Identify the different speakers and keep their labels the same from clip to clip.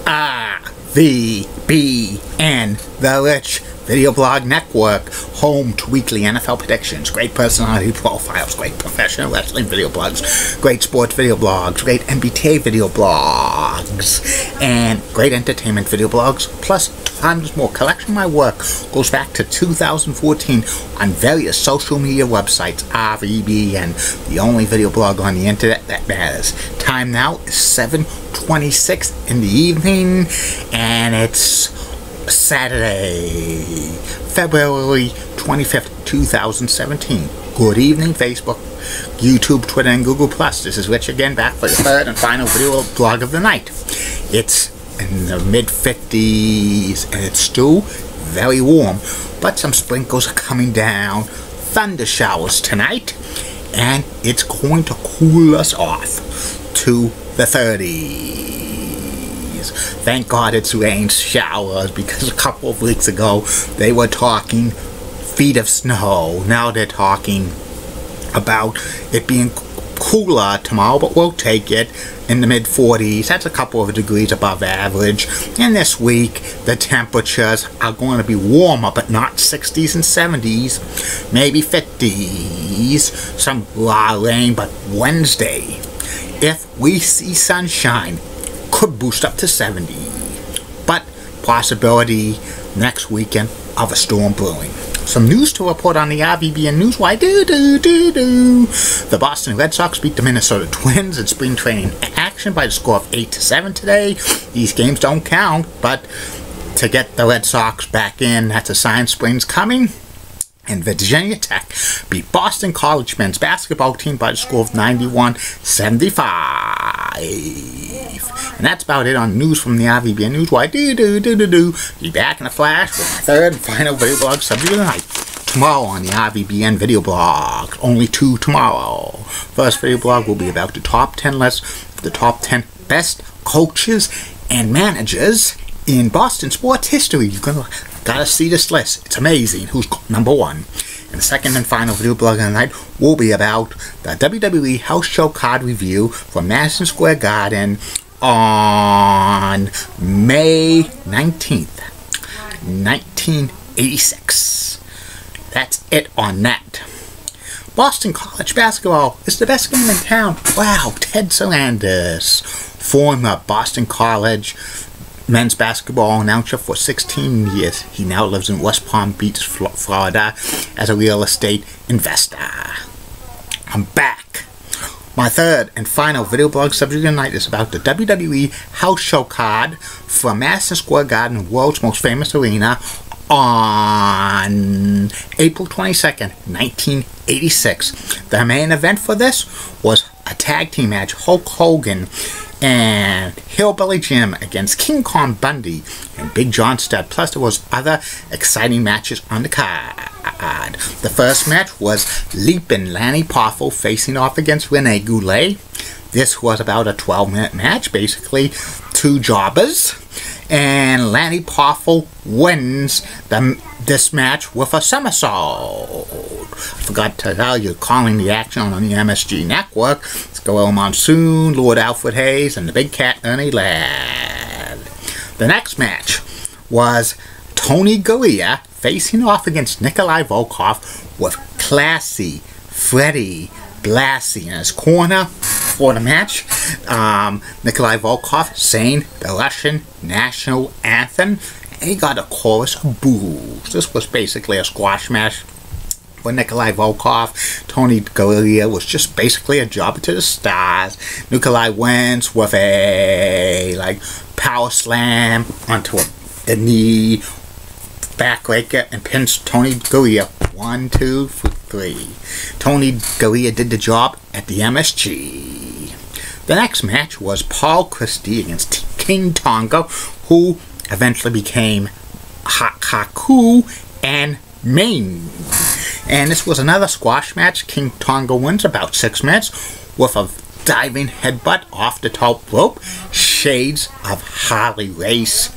Speaker 1: RVBN, the Rich Video Blog Network, home to weekly NFL predictions, great personality profiles, great professional wrestling video blogs, great sports video blogs, great MBTA video blogs, and great entertainment video blogs, plus tons more. Collection of my work goes back to 2014 on various social media websites. RVBN, the only video blog on the internet that matters. Time now is 7:26 in the evening, and it's Saturday, February 25th, 2017. Good evening, Facebook, YouTube, Twitter, and Google+. This is Rich again, back for the third and final video blog of the night. It's in the mid-50s, and it's still very warm, but some sprinkles are coming down, thunder showers tonight, and it's going to cool us off to the 30s. Thank God it's rain showers, because a couple of weeks ago they were talking feet of snow. Now they're talking about it being cooler tomorrow, but we'll take it in the mid-40s. That's a couple of degrees above average. And this week the temperatures are going to be warmer, but not 60s and 70s, maybe 50s, some raw rain. But Wednesday, if we see sunshine, could boost up to 70, but possibility next weekend of a storm brewing. Some news to report on the RVBN News. Why the Boston Red Sox beat the Minnesota Twins in spring training action by the score of 8-7 today. These games don't count, but to get the Red Sox back in, that's a sign spring's coming. And Virginia Tech beat Boston College men's basketball team by the score of 91-75. And that's about it on news from the RVBN News. Why Be back in a flash with my third and final video blog subject of the night. Tomorrow on the RVBN video blog. Only 2 tomorrow. First video blog will be about the top 10 list of the top 10 best coaches and managers in Boston sports history. You're gotta see this list. It's amazing who's number 1. And the second and final video blog of the night will be about the WWE House Show card review from Madison Square Garden on May 19th, 1986. That's it on that. Boston College basketball is the best game in town. Wow, Ted Salandis, former Boston College men's basketball announcer for 16 years. He now lives in West Palm Beach, Florida, as a real estate investor. I'm back. My third and final video blog subject of the night is about the WWE House Show card from Madison Square Garden, the world's most famous arena, on April 22nd, 1986. The main event for this was a tag team match, Hulk Hogan and Hillbilly Jim against King Kong Bundy and Big John Studd. Plus there was other exciting matches on the card. The first match was Leapin' Lanny Poffo facing off against Rene Goulet. This was about a 12-minute match, basically 2 jobbers. And Lanny Poffo wins this match with a somersault. I forgot to tell you, calling the action on the MSG Network. It's Gorilla Monsoon, Lord Alfred Hayes, and the Big Cat Ernie Ladd. The next match was Tony Garea facing off against Nikolai Volkov with Classy Freddie Blassie in his corner for the match. Nikolai Volkov sang the Russian national anthem, and he got a chorus of boos. This was basically a squash match for Nikolai Volkov. Tony Garea was just basically a jobber to the stars. Nikolai wins with a power slam onto the knee, backbreaker, and pins Tony Garea. 1, 2, 3. Tony Garea did the job at the MSG. The next match was Paul Christie against King Tonga, who eventually became Haku and Maine. And this was another squash match. King Tonga wins about 6 minutes with a diving headbutt off the top rope. Shades of Harley Race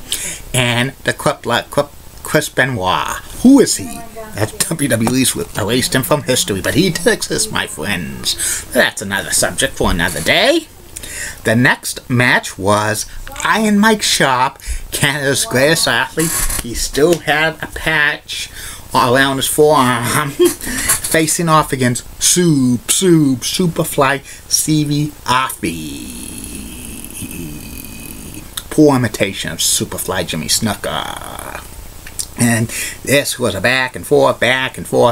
Speaker 1: and the Chris Benoit. Who is he? That WWE's erased him from history, but he does exist, my friends. That's another subject for another day. The next match was Iron Mike Sharp, Canada's greatest athlete. He still had a patch around his forearm, facing off against Superfly Stevie Aoki. Poor imitation of Superfly Jimmy Snuka. And this was a back and forth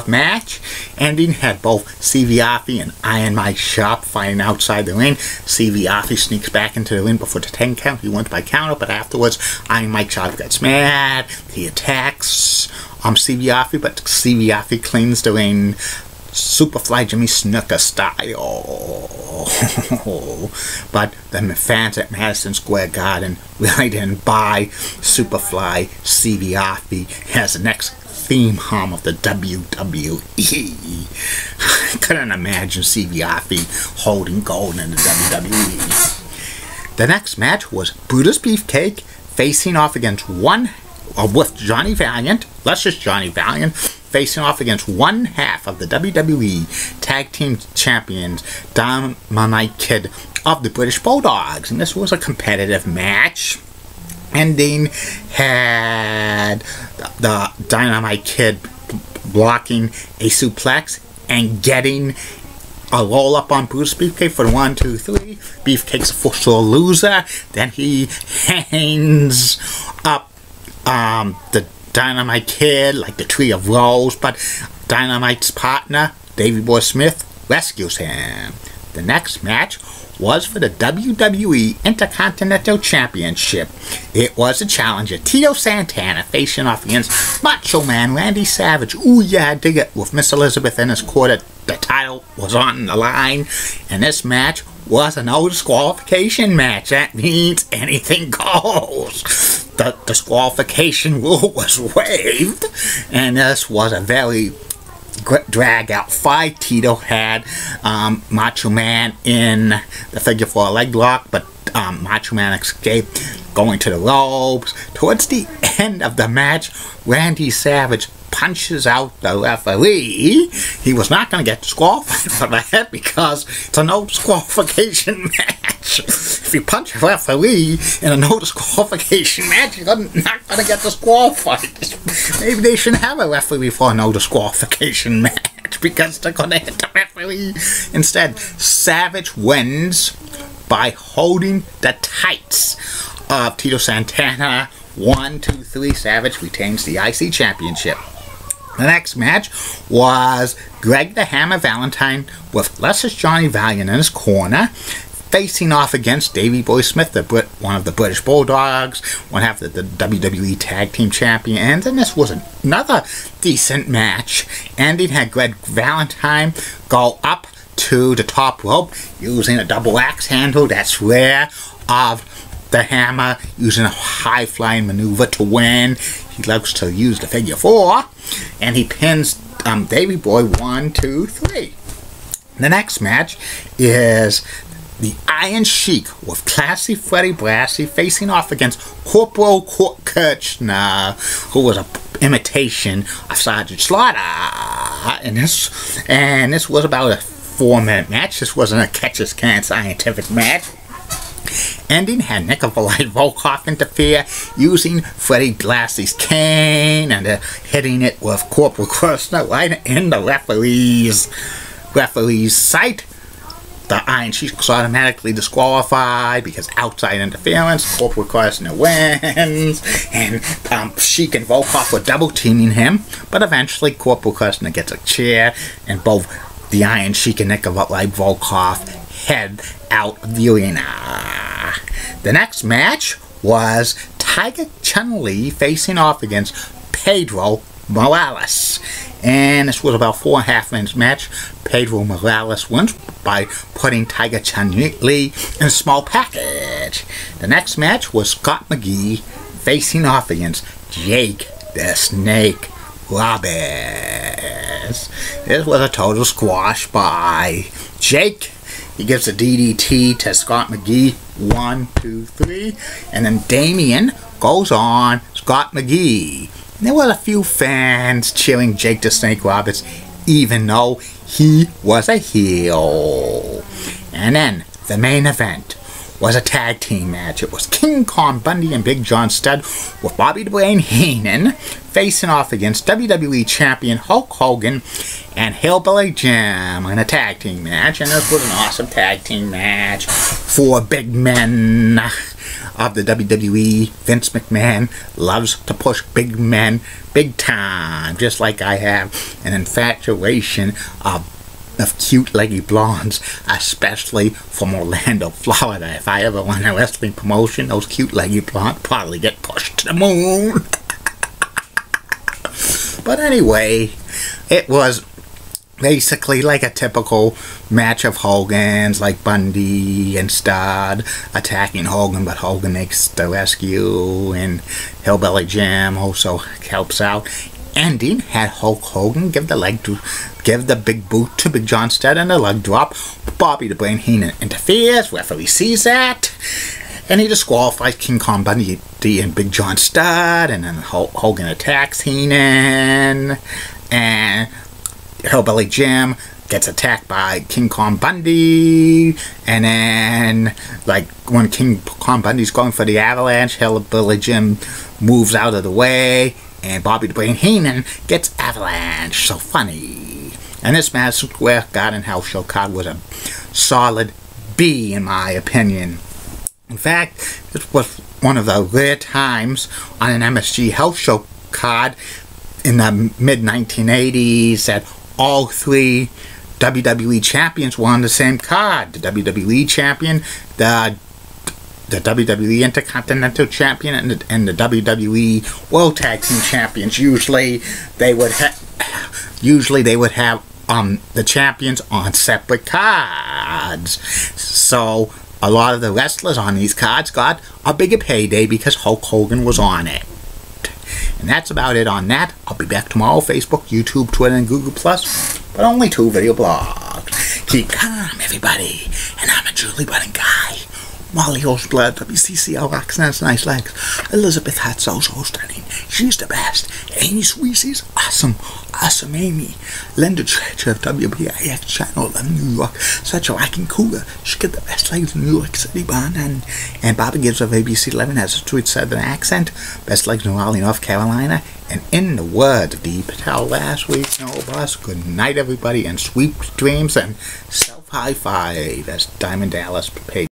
Speaker 1: match. Ending had both Stevie Aoki and Iron Mike Sharp fighting outside the ring. Stevie Aoki sneaks back into the ring before the 10 count. He went by counter, but afterwards Iron Mike Sharp gets mad. He attacks Stevie Aoki, but Stevie Aoki cleans the ring Superfly Jimmy Snuka style. But the fans at Madison Square Garden really didn't buy Superfly Stevie Aoki as the next theme hum of the WWE. I couldn't imagine Stevie Aoki holding gold in the WWE. The next match was Brutus Beefcake facing off against with Johnny Valiant, Luscious Johnny Valiant, facing off against one half of the WWE Tag Team Champions, Dynamite Kid of the British Bulldogs. And this was a competitive match. Ending had the Dynamite Kid blocking a suplex and getting a roll up on Brutus Beefcake for the 1, 2, 3. Beefcake's a for-sure loser. Then he hangs up the Dynamite Kid like the Tree of Rose, but Dynamite's partner, Davey Boy Smith, rescues him. The next match was for the WWE Intercontinental Championship. It was a challenger, Tito Santana, facing off against Macho Man Randy Savage. Ooh yeah, dig it, with Miss Elizabeth in his corner. The title was on the line, and this match was a no disqualification match. That means anything goes. The disqualification rule was waived, and this was a very drag out fight. Tito had Macho Man in the figure 4 leg lock, but Macho Man escaped going to the ropes. Towards the end of the match, Randy Savage punches out the referee. He was not going to get disqualified for that because it's a no disqualification match. If you punch a referee in a no disqualification match, you're not going to get disqualified. Maybe they shouldn't have a referee for a no disqualification match because they're going to hit the referee instead. Savage wins by holding the tights of Tito Santana. 1, 2, 3, Savage retains the IC Championship. The next match was Greg the Hammer Valentine with Luscious Johnny Valiant in his corner, facing off against Davey Boy Smith, one of the British Bulldogs, one half of the WWE Tag Team Champions, and this was another decent match. Ending had Greg Valentine go up to the top rope using a double axe handle. That's rare of the Hammer using a high-flying maneuver to win. He loves to use the figure 4, and he pins Davey Boy 1, 2, 3. The next match is the Iron Sheik with Classy Freddie Blassie facing off against Corporal Kirchner, who was an imitation of Sergeant Slaughter. And this was about a 4-minute match. This wasn't a catch-as-can scientific match. Ending had Nikolai Volkov interfere using Freddie Blassie's cane and hitting it with Corporal Kirchner right in the referee's sight. The Iron Sheik was automatically disqualified because outside interference. Corporal Kirchner wins, and Sheik and Volkov were double teaming him, but eventually Corporal Kirchner gets a chair, and both the Iron Sheik and Nikolai Volkov head out of the arena. The next match was Tiger Chun-Li facing off against Pedro Morales. And this was about 4.5 minutes match. Pedro Morales wins by putting Tiger Chun-Li in a small package. The next match was Scott McGee facing off against Jake the Snake Roberts. This was a total squash by Jake. He gives a DDT to Scott McGee, 1, 2, 3, and then Damien goes on Scott McGee. And there were a few fans cheering Jake the Snake Roberts, even though he was a heel. And then the main event was a tag team match. It was King Kong Bundy and Big John Studd with Bobby the Brain Heenan facing off against WWE Champion Hulk Hogan and Hillbilly Jim in a tag team match. And this was an awesome tag team match for big men of the WWE. Vince McMahon loves to push big men big time, just like I have an infatuation of cute leggy blondes, especially from Orlando, Florida. If I ever won a wrestling promotion, those cute leggy blondes probably get pushed to the moon. But anyway, it was basically like a typical match of Hogan's, like Bundy and Studd attacking Hogan, but Hogan makes the rescue, and Hillbilly Jim also helps out. Ending had Hulk Hogan give the big boot to Big John Studd and a leg drop. Bobby the Brain Heenan interferes. Referee sees that, and he disqualifies King Kong Bundy and Big John Studd. And then Hogan attacks Heenan, and Hillbilly Jim gets attacked by King Kong Bundy. And then, like, when King Kong Bundy's going for the avalanche, Hillbilly Jim moves out of the way, and Bobby the Brain Heenan gets avalanche. So funny. And this Madison Square Garden house show card was a solid B, in my opinion. In fact, this was one of the rare times on an MSG house show card in the mid-1980s that all three WWE champions were on the same card. The WWE champion, the WWE Intercontinental Champion, and the WWE World Tag Team Champions. Usually they would have the champions on separate cards. So a lot of the wrestlers on these cards got a bigger payday because Hulk Hogan was on it. And that's about it on that. I'll be back tomorrow. Facebook, YouTube, Twitter, and Google+. But only 2 video blogs. Keep calm, everybody. And I'm a Julie Budding guy. Molly Holds Blood, WCCL Roxanne's Nice Legs. Elizabeth Hatzo's so stunning. She's the best. Amy Sweezy's awesome. Awesome Amy. Linda Treasure of WBIX Channel 11 New York. Such a rocking cougar. She got the best legs in New York City, Bond. And Bobby Gibbs of ABC 11 has a sweet southern accent. Best legs in Raleigh, North Carolina. And in the words of Dee Patel last week, no bus. Good night, everybody, and sweet dreams and self high five, as Diamond Dallas paid.